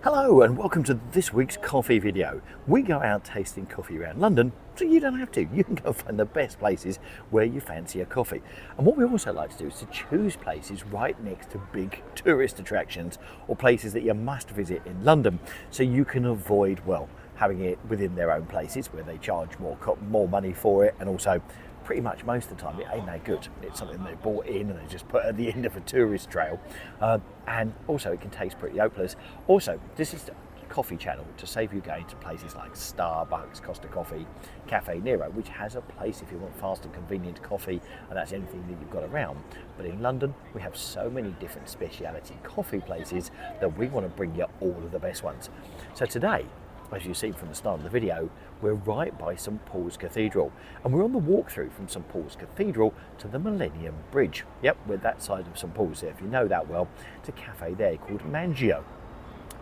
Hello and welcome to this week's coffee video. We go out tasting coffee around London, so you don't have to. You can go find the best places where you fancy a coffee. And what we also like to do is to choose places right next to big tourist attractions or places that you must visit in London, so you can avoid, well, having it within their own places where they charge more money for it, and also pretty much most of the time it ain't that good. It's something they bought in and they just put at the end of a tourist trail, and also it can taste pretty hopeless. Also, this is a coffee channel to save you going to places like Starbucks, Costa Coffee, Cafe Nero, which has a place if you want fast and convenient coffee, and that's anything that you've got around. But in London we have so many different speciality coffee places that we want to bring you all of the best ones. So today, as you've seen from the start of the video, we're right by St Paul's Cathedral, and we're on the walkthrough from St Paul's Cathedral to the Millennium Bridge. Yep, we're that side of St Paul's there, if you know that well. It's a cafe there called Mangio.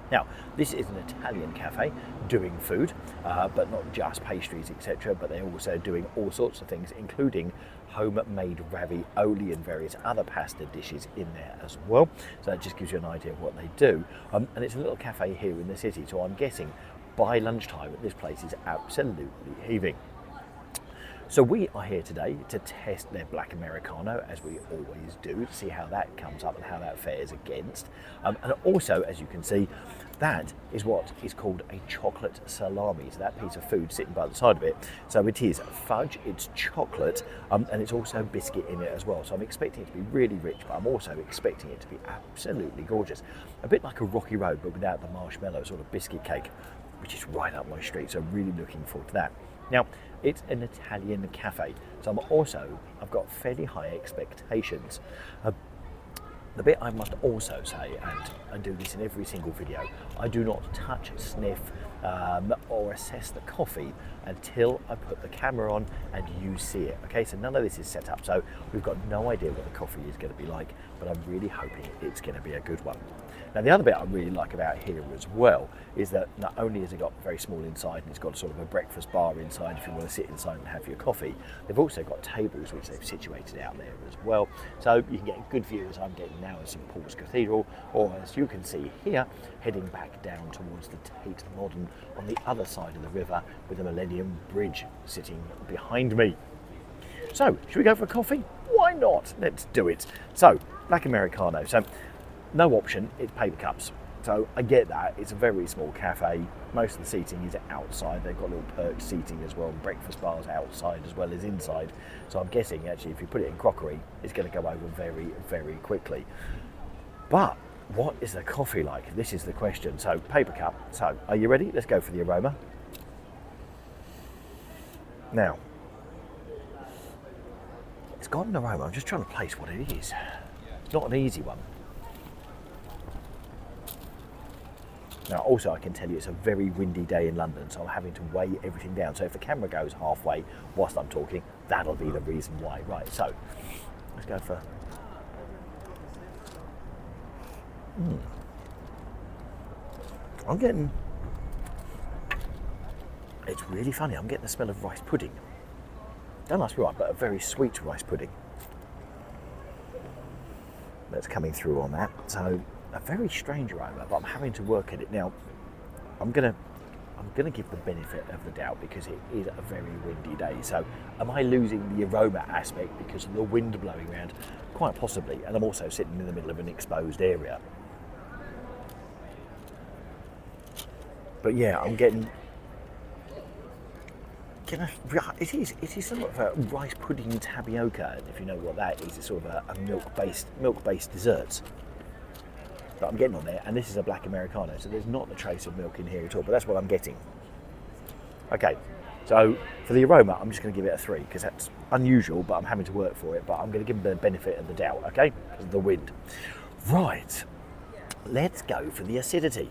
Now, this is an Italian cafe doing food, but not just pastries, etc., but they're also doing all sorts of things, including homemade ravioli and various other pasta dishes in there as well. So that just gives you an idea of what they do. And it's a little cafe here in the city, so I'm guessing by lunchtime this place is absolutely heaving. So we are here today to test their black Americano, as we always do, to see how that comes up and how that fares against. And also, as you can see, that is what is called a chocolate salami. So that piece of food sitting by the side of it. So it is fudge, it's chocolate, and it's also biscuit in it as well. So I'm expecting it to be really rich, but I'm also expecting it to be absolutely gorgeous. A bit like a Rocky Road, but without the marshmallow sort of biscuit cake, which is right up my street. So I'm really looking forward to that. Now, it's an Italian cafe, so I've got fairly high expectations. The bit I must also say, and I do this in every single video, I do not touch, sniff, or assess the coffee until I put the camera on and you see it. Okay, so none of this is set up, so we've got no idea what the coffee is going to be like, but I'm really hoping it's going to be a good one. Now, the other bit I really like about here as well is that not only has it got very small inside and it's got sort of a breakfast bar inside if you want to sit inside and have your coffee, they've also got tables which they've situated out there as well. So you can get a good view, as I'm getting now, of St Paul's Cathedral, or as you can see here, heading back down towards the Tate Modern on the other side of the river with the Millennium Bridge sitting behind me. So, should we go for a coffee? Why not? Let's do it. So, black Americano. So, no option, it's paper cups. So I get that, it's a very small cafe. Most of the seating is outside. They've got little perched seating as well, breakfast bars outside as well as inside. So I'm guessing actually if you put it in crockery, it's going to go over very, very quickly. But what is the coffee like? This is the question. So paper cup. So are you ready? Let's go for the aroma. Now, it's got an aroma. I'm just trying to place what it is. It's not an easy one. Now, also I can tell you it's a very windy day in London, so I'm having to weigh everything down. So if the camera goes halfway whilst I'm talking, that'll be the reason why. Right, so let's go for... I'm getting... It's really funny, I'm getting the smell of rice pudding. Don't ask me why, but a very sweet rice pudding. That's coming through on that. So a very strange aroma, but I'm having to work at it now. I'm gonna give the benefit of the doubt because it is a very windy day. So am I losing the aroma aspect because of the wind blowing around? Quite possibly, and I'm also sitting in the middle of an exposed area. But yeah, I'm getting it is somewhat of a rice pudding tapioca, if you know what that is. It's sort of a milk-based dessert that I'm getting on there, and this is a black Americano, so there's not a trace of milk in here at all, but that's what I'm getting. Okay, so for the aroma, I'm just going to give it a 3, because that's unusual, but I'm having to work for it, but I'm going to give them the benefit of the doubt, okay, because of the wind. Right, let's go for the acidity.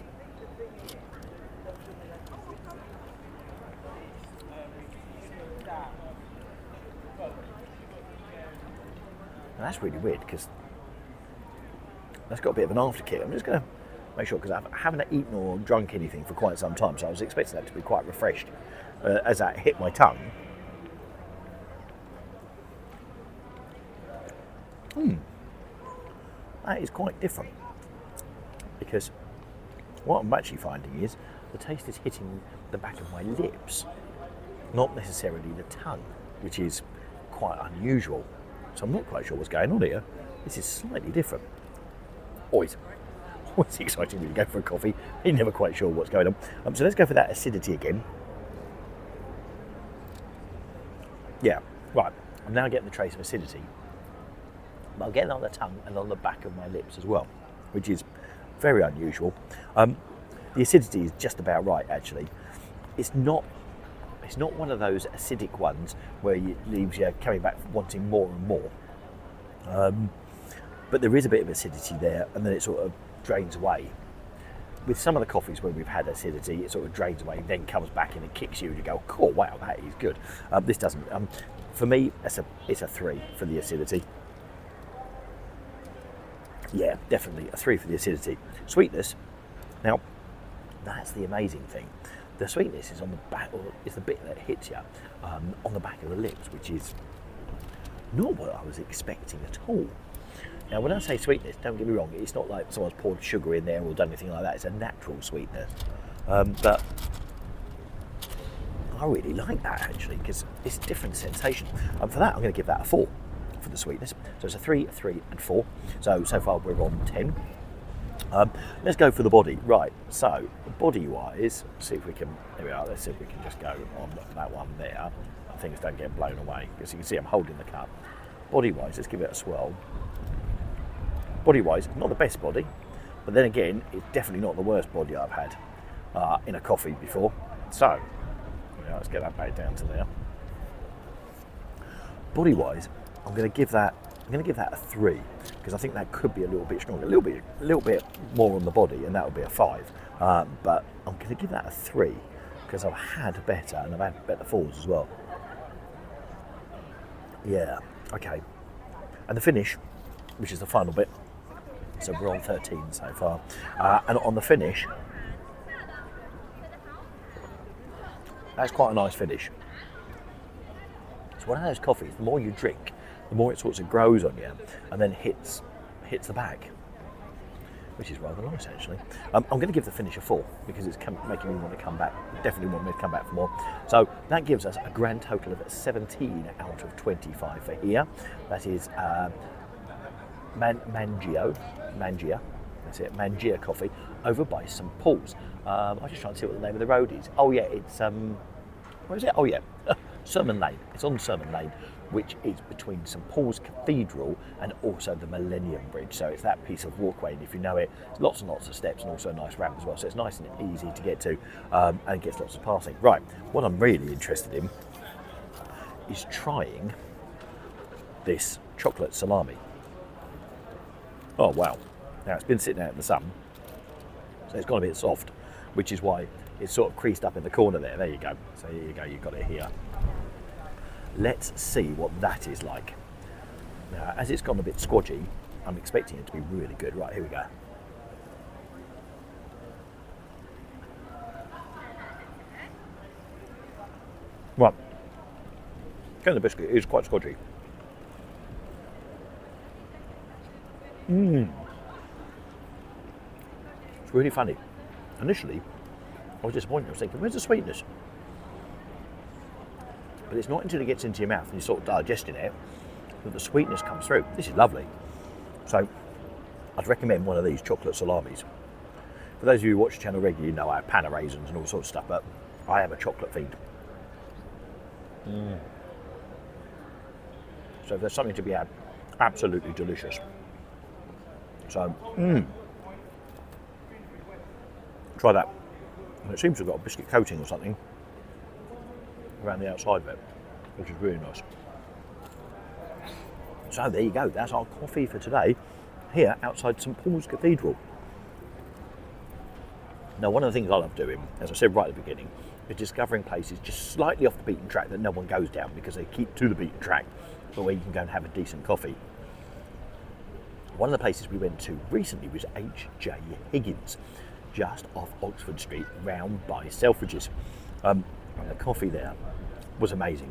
Now that's really weird, because that's got a bit of an afterkick. I'm just going to make sure, because I haven't eaten or drunk anything for quite some time, so I was expecting that to be quite refreshed as that hit my tongue. That is quite different, because what I'm actually finding is the taste is hitting the back of my lips, not necessarily the tongue, which is quite unusual. So I'm not quite sure what's going on here. This is slightly different. Always exciting when you go for a coffee. You're never quite sure what's going on. So let's go for that acidity again. Yeah, right. I'm now getting the trace of acidity. But I'm getting it on the tongue and on the back of my lips as well, which is very unusual. The acidity is just about right, actually. It's not one of those acidic ones where it leaves you coming back wanting more and more. But there is a bit of acidity there, and then it sort of drains away. With some of the coffees where we've had acidity, it sort of drains away, then comes back and it kicks you, and you go, "Cool, wow, that is good." This doesn't. For me, it's a 3 for the acidity. Yeah, definitely a 3 for the acidity. Sweetness. Now, that's the amazing thing. The sweetness is on the back, or is the bit that hits you on the back of the lips, which is not what I was expecting at all. Now, when I say sweetness, don't get me wrong, it's not like someone's poured sugar in there or done anything like that. It's a natural sweetness. But I really like that, actually, because it's a different sensation. For that, I'm going to give that a 4 for the sweetness. So it's a 3, 3, and 4. So far we're on 10. Let's go for the body. Right, so body-wise, see if we can, there we are, let's see if we can just go on that one there. Things don't get blown away, because you can see I'm holding the cup. Body-wise, let's give it a swirl. Body-wise, not the best body, but then again, it's definitely not the worst body I've had in a coffee before. So, let's get that back down to there. Body-wise, I'm going to give that a 3, because I think that could be a little bit stronger, a little bit more on the body, and that would be a 5. But I'm going to give that a 3 because I've had better, and I've had better falls as well. Yeah, okay. And the finish, which is the final bit. So we're on 13 so far. And on the finish, that's quite a nice finish. It's one of those coffees, the more you drink, the more it sort of grows on you and then hits the back, which is rather nice, actually. I'm going to give the finish a 4 because it's making me want to come back, definitely want me to come back for more. So that gives us a grand total of 17 out of 25 for here. That is Mangio, that's it, Mangio coffee, over by St Paul's. I'm just trying to see what the name of the road is. Oh yeah, it's, where is it? Oh yeah, Sermon Lane. It's on Sermon Lane, which is between St Paul's Cathedral and also the Millennium Bridge. So it's that piece of walkway, and if you know it, lots and lots of steps and also a nice ramp as well. So it's nice and easy to get to, and gets lots of passing. Right, what I'm really interested in is trying this chocolate salami. Oh wow, now it's been sitting out in the sun, so it's gone a bit soft, which is why it's sort of creased up in the corner there. There you go, so here you go, you've got it here. Let's see what that is like. Now, as it's gone a bit squodgy, I'm expecting it to be really good. Right, here we go. Right, the biscuit is quite squodgy. It's really funny. Initially, I was disappointed. I was thinking, where's the sweetness? But it's not until it gets into your mouth and you're sort of digesting it that the sweetness comes through. This is lovely. So I'd recommend one of these chocolate salamis. For those of you who watch the channel regularly, you know I have panna raisins and all sorts of stuff, but I am a chocolate fiend. So if there's something to be had, absolutely delicious. So, try that. And it seems to have got a biscuit coating or something around the outside of it, which is really nice. So there you go, that's our coffee for today here outside St Paul's Cathedral. Now, one of the things I love doing, as I said right at the beginning, is discovering places just slightly off the beaten track that no one goes down because they keep to the beaten track, but where you can go and have a decent coffee. One of the places we went to recently was H.J. Higgins, just off Oxford Street, round by Selfridges. And the coffee there was amazing.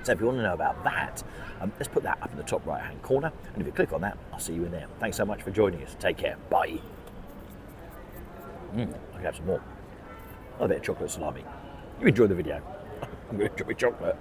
So if you want to know about that, let's put that up in the top right hand corner, and if you click on that, I'll see you in there. Thanks so much for joining us. Take care. Bye. I can have some more. A bit of chocolate salami. You enjoy the video. I'm going to enjoy chocolate.